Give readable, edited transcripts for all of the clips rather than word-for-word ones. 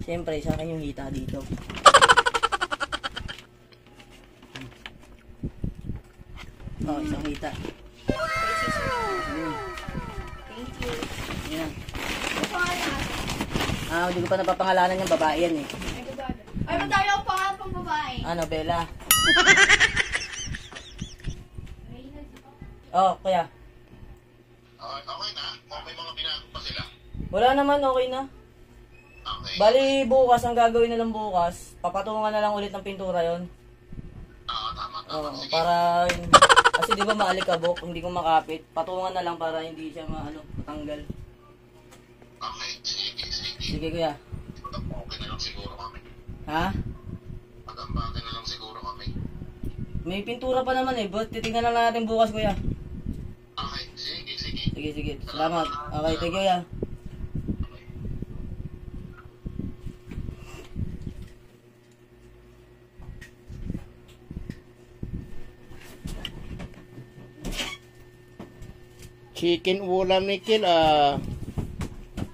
Siyempre, sa akin yung hita dito. Oh, isang hita. Thank you. Yan. Pangalan? Hindi ko pa napapangalanan yung babae yan eh. Ay, babae. Ay, madami akong pangalan pang babae. Ano, Bella? Oh, kuya. Okay na? Okay mga binago pa sila? Wala naman, okay na. Okay. Bali, bukas, ang gagawin na lang bukas, papatungan na lang ulit ng pintura yon. Tama. Sige. Para, kasi di ba maalikabok, hindi ko makapit. Patungan na lang para hindi siya matanggal. Okay, sige. Sige, kuya. Okay na lang siguro kami. Ha? Pag-ambagin na lang siguro kami. May pintura pa naman eh, but titignan na natin bukas, kuya. Okay, sige. Sige. Salamat. Okay, thank you, kuya. Chicken ulam ni Kil,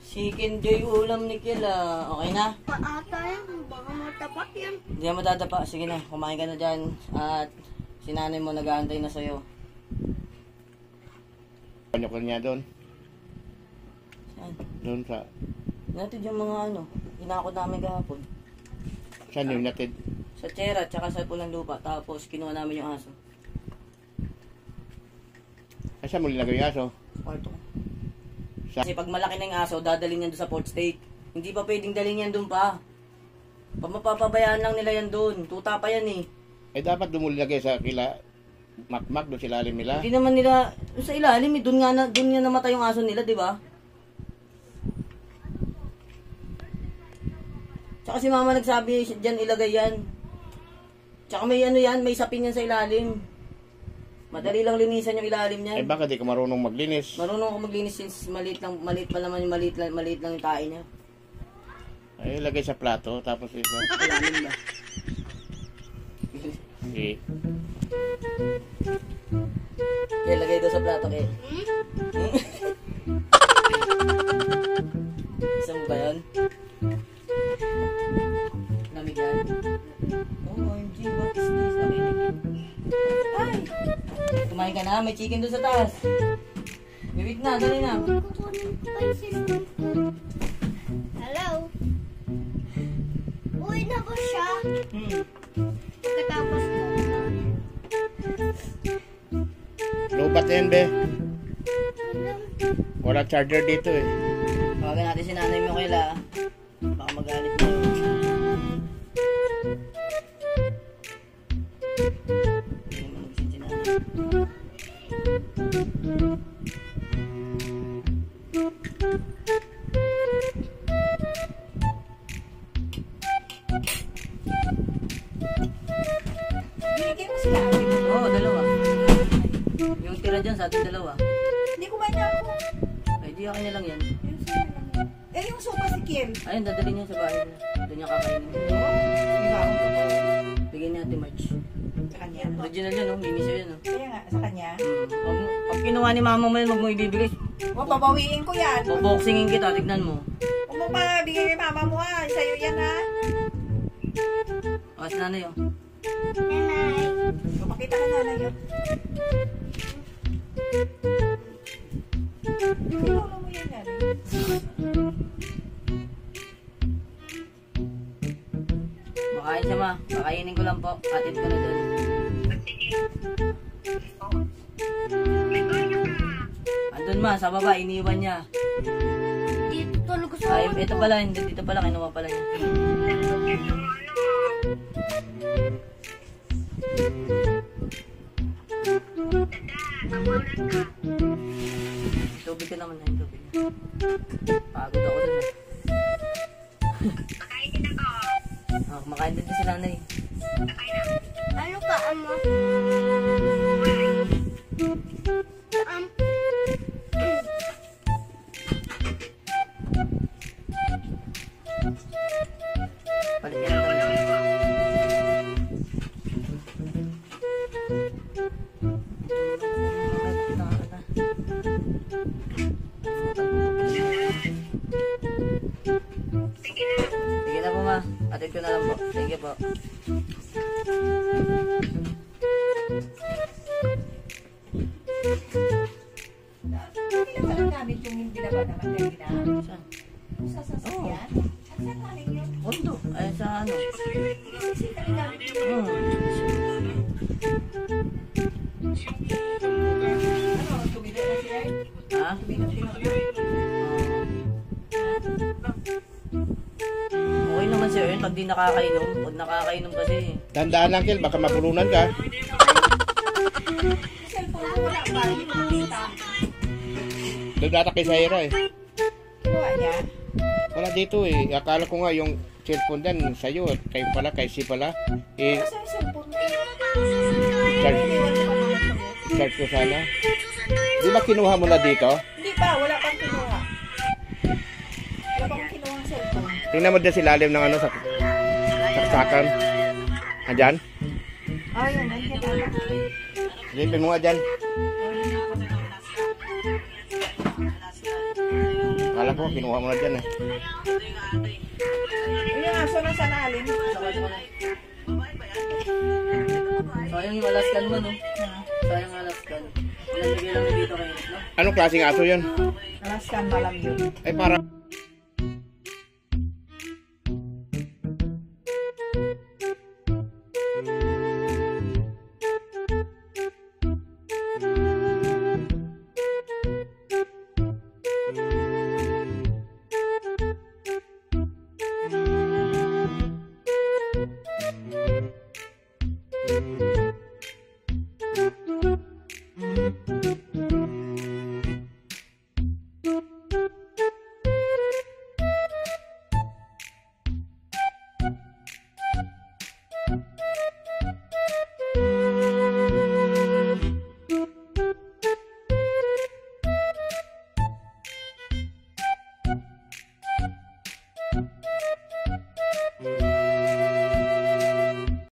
Chicken Joy ulam ni Kiel, okay na? Paata yan. Baka matapak yan. Hindi na matadapa. Sige na, kumain ka na dyan. At si nanay mo nag-aantay na sa'yo. Ano ko niya doon? Saan? Doon sa... Natid yung mga inakot namin kahapon. Saan yung natid? Sa tsera, tsaka sa pulang lupa. Tapos kinuha namin yung aso. Saan mo nilagay yung aso? Kwarto ko. Sa... Kasi pag malaki na yung aso, dadalhin yan doon sa port state. Hindi pa pwedeng dalhin yan doon pa. Mapapabayaan lang nila yan doon. Tuta pa yan eh. Eh dapat doon mo nilagay sa kila... Makmak doon sila alim nila. Hindi naman nila, sa ilalim eh, doon nga namatay yung aso nila, di ba? Tsaka si mama nagsabi, dyan ilagay yan. Tsaka may may sapin yan sa ilalim. Madali lang linisan yung ilalim niyan. Eh baka di ka marunong maglinis. Marunong ako maglinis since maliit pa naman yung maliit lang yung tae niya. Ay ilagay sa plato, tapos isa. Ilalim ba? Okay. Kaya lagay doon sa plato kaya. Isang ba yun? Lamig yan? OMG, what is this? Ay! Kumain ka na, may chicken doon sa taas. Wait na, dali na. Hello? Uwi na ba siya? Pagkatapos ko. Lubat yan, be. Wala charger dito eh. Tawagan natin si nanay mo kaila. Baka magalit mo. Hindi naman nabisin si nanay. Binigay mo sila. Oo, dalawa. Yung tira dyan sa ating dalawa. Hindi kumain na ako. Ay, di akin na lang yan. Yung sa'yo lang. Eh, yung sopa si Kim. Ayun, dadalhin niya sa bahay niya. Doon niya kakainin. Ibahong ko pa. Bigyan niya Ate March. Sa kanya. Original yan, oh. Mimi siya yan, oh. Kaya nga, sa kanya. Pag kinuha ni mama mo yan, wag mo ibibigay. O, babawiin ko yan. Boboxingin kita, tignan mo. Huwag mo pa bigay kay mama mo ha. Sa'yo yan ha. O, si nanay, oh. Nanay. O, pakita ka na yun. Kilala mo yan yan. Makain siya, ma. Kakainin ko lang po. Atid ko na dyan. Andun, ma. Sa baba, iniwan niya. Dito tulog sa Ay, ito pala. Dito pala. Kinuha pala niya. Tubig ka naman, ay tubig. Pagod ako dun, eh. Kumakain din si nanay. Ano ka, ama? Paligyan ka na. Sige na ha. Atid ko na lang po. Thank you po. Pinagkalan namin yung binaba naman kanina. Saan? Sa sasakyan. At saan namin yun? Kondo. Ay, sa ano? Inisita rin namin yun. Ano, tumilo na sila eh. Ha? Tumilo sila. Okay naman si Ern pag di nakakainom. Pag nakakainom kasi. Tandaan lang, Kel, baka mapulunan ka. Cellphone ko wala ba? Hindi mo nakita. Doon data kay Zaira eh. Kinuha niya. Wala dito eh. Akala ko nga yung cellphone din sa'yo. At kayo pala, kay si pala. Eh, Kasi yung cellphone ko. charge, Iniwan ko pa naman sa'yo. charge ko sana. Di ba kinuha mo na dito? Hindi pa, wala pang kinuha. Wala pang kinuha ang cellphone. Tingnan mo din si lalim ng ano sa saksakan. Andyan? Ah, yun. Nandiyan na. Silipin mo nga dyan. Akala ko kinuha mo na dyan eh. Yung aso na sa nalim. Sayang yung Alaskan mo, no? Sayang yung Alaskan. Nalagay lang na dito kayo, no? Anong klaseng aso yun? Alaskan malam yun. Ay para